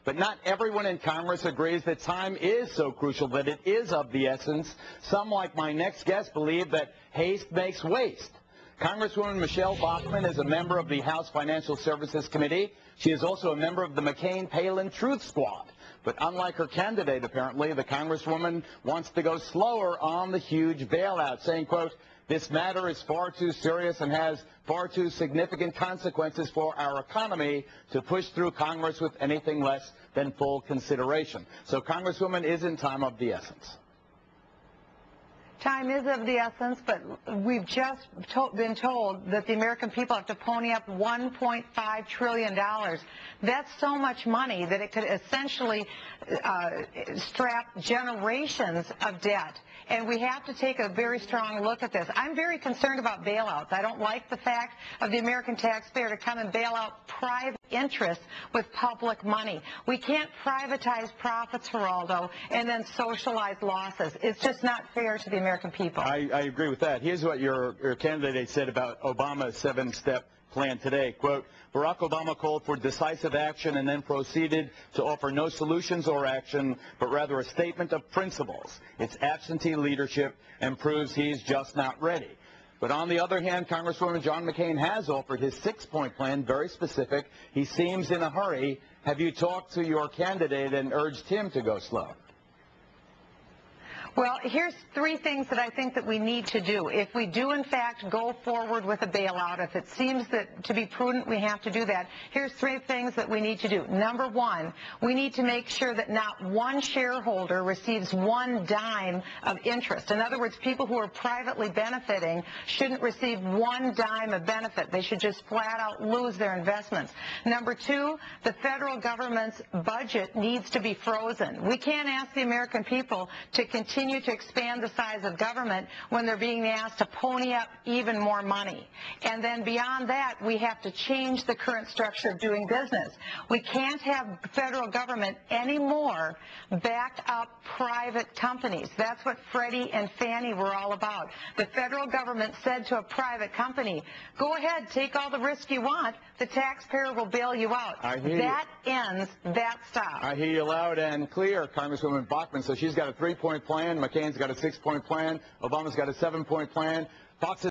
But not everyone in Congress agrees that time is so crucial, that it is of the essence. Some, like my next guest, believe that haste makes waste. Congresswoman Michele Bachmann is a member of the House Financial Services Committee. She is also a member of the McCain-Palin Truth Squad. But unlike her candidate, apparently, the Congresswoman wants to go slower on the huge bailout, saying, quote, "This matter is far too serious and has far too significant consequences for our economy to push through Congress with anything less than full consideration." So, Congresswoman, isn't time of the essence? Time is of the essence, but we've just been told that the American people have to pony up $1.5 trillion. That's so much money that it could essentially strap generations of debt. And we have to take a very strong look at this. I'm very concerned about bailouts. I don't like the fact of the American taxpayer to come and bail out private interests with public money. We can't privatize profits, Geraldo, and then socialize losses. It's just not fair to the American people. I agree with that. Here's what your candidate said about Obama's 7-step plan today. Quote, "Barack Obama called for decisive action and then proceeded to offer no solutions or action, but rather a statement of principles. It's absentee leadership and proves he's just not ready." But on the other hand, Congresswoman John McCain has offered his 6-point plan, very specific. He seems in a hurry. Have you talked to your candidate and urged him to go slow? Well, here's 3 things that I think that we need to do. If we do, in fact, go forward with a bailout, if it seems that to be prudent, we have to do that. Here's 3 things that we need to do. Number 1, we need to make sure that not one shareholder receives 1 dime of interest. In other words, people who are privately benefiting shouldn't receive 1 dime of benefit. They should just flat out lose their investments. Number 2, the federal government's budget needs to be frozen. We can't ask the American people to continue to expand the size of government when they're being asked to pony up even more money. And then beyond that, we have to change the current structure of doing business. We can't have federal government anymore back up private companies. That's what Freddie and Fannie were all about. The federal government said to a private company, "Go ahead, take all the risk you want. The taxpayer will bail you out." That ends that stop. I hear you loud and clear, Congresswoman Bachmann. So she's got a 3-point plan. McCain's got a 6-point plan. Obama's got a 7-point plan. Fox